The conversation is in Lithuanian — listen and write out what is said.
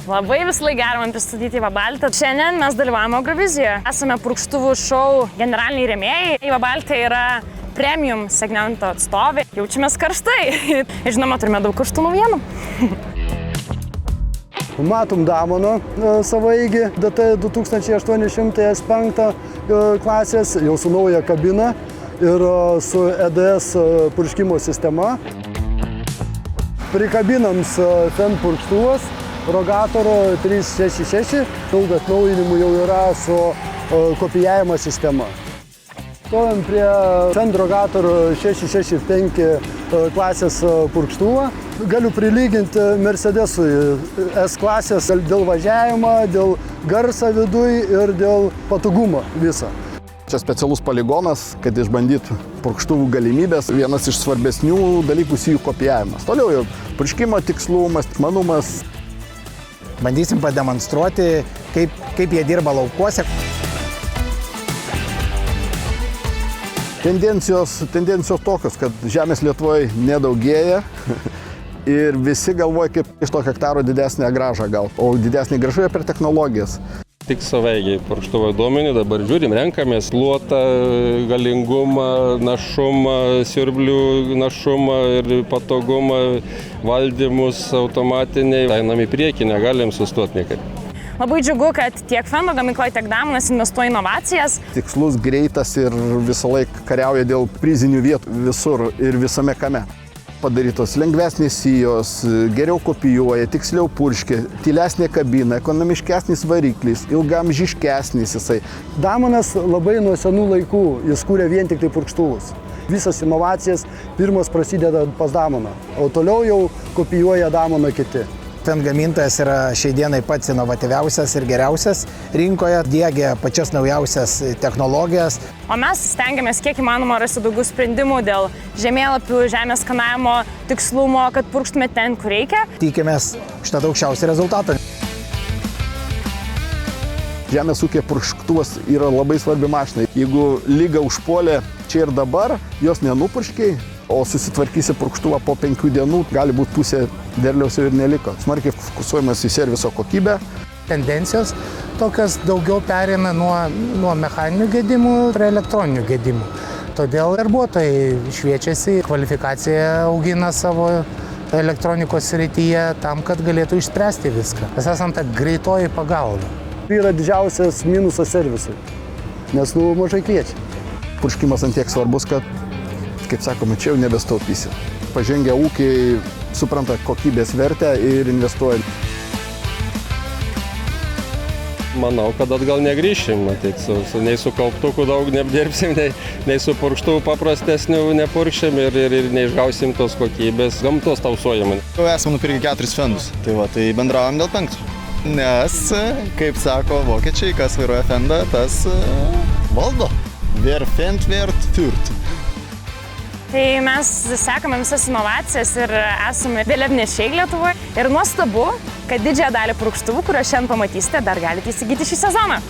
Labai visai gerai man pristatyti Iva Baltę. Šiandien mes dalyvavome Eurovizijoje. Esame purkštuvų šou generaliniai rėmėjai. Iva Baltė yra premium segmento atstovė. Jaučiamės karštai. Žinoma, turime daug karštų naujienų. Matom Damono savaeigį DT 2800 S5 klasės, jau su nauja kabina ir su EDS purškimo sistema. Prikabinams FEN purkštuvas, Rogatoro 366, daug atnaujinimų jau yra su kopijavimo sistema. Stovim prie FEN Rogatoro 665 klasės purkštuvą. Galiu prilyginti Mercedesui S klasės dėl važiavimo, dėl garso viduj ir dėl patogumo viso. Čia specialus poligonas, kad išbandytų purkštuvų galimybės. Vienas iš svarbesnių dalykų jų kopijavimas. Toliau jau purškimo tikslumas, manumas. Bandysim pademonstruoti, kaip jie dirba laukuose. Tendencijos tokios, kad žemės Lietuvoje nedaugėja ir visi galvoja, kaip iš to hektaro didesnę grąžą gaut, o didesnė grąža per technologijas. Tik savaigiai purkštuvo duomenį, dabar žiūrim, renkamės luotą, galingumą, našumą, siurblių našumą ir patogumą, valdymus automatiniai. Einam į priekį, negalim sustoti niekaip. Labai džiugu, kad tiek FEN gamykloje, tiek Damonas investuoja inovacijas. Tikslus, greitas ir visą laiką kariauja dėl prizinių vietų visur ir visame kame. Padarytos lengvesnės sijos, geriau kopijuoja, tiksliau purškia, tylesnė kabina, ekonomiškesnis variklis, ilgamžiškesnis jisai. Damonas labai nuo senų laikų, jis kūrė vien tik tai purkštuvus. Visas inovacijas pirmas prasideda pas Damoną, o toliau jau kopijuoja Damoną kiti. FEN gamintojas yra šiai dienai pats inovatyviausias ir geriausias rinkoje, diegia pačias naujausias technologijas. O mes stengiamės kiek įmanoma rasti daugiau sprendimų dėl žemėlapių, žemės skanavimo tikslumo, kad purkštume ten, kur reikia. Tikimės užtat aukščiausią rezultatą. Žemės ūkio puršktuvas yra labai svarbi mašina. Jeigu lyga užpuolė čia ir dabar, jos nenupurškiai, o susitvarkysi purkštuvą po 5 dienų, gali būti pusė derliaus ir neliko. Smarkiai fokusuojamas į serviso kokybę. Tendencijos tokios daugiau pereina nuo mechaninių gedimų prie elektroninių gedimų. Todėl darbuotojai šviečiasi, kvalifikaciją augina savo elektronikos srityje tam, kad galėtų išspręsti viską. Mes esam ta greitoji pagalba. Yra didžiausias minusas servisui, nes mažai kviečia. Purškimas ant tiek svarbus, kad, kaip sakoma, čia jau nebestaupysi. Pažengę ūkiai supranta kokybės vertę ir investuoja. Manau, kad atgal negrįšim, matyt, nei su kauptuku daug neapdirbsim, nei su purkštuvu paprastesniu nepurkšim ir neišgausim tos kokybės, gamtos tausojimą. Jau esame nupirkę 4 fendus, tai bendravom dėl 5. Nes, kaip sako vokiečiai, kas vairuoja fendą, tas valdo. Wer fend, wer führt. Tai mes sekame visas inovacijas ir esame vėliavnešiai Lietuvoje. Ir nuostabu, kad didžiąją dalį purkštuvų, kuriuos šiandien pamatysite, dar galite įsigyti šį sezoną.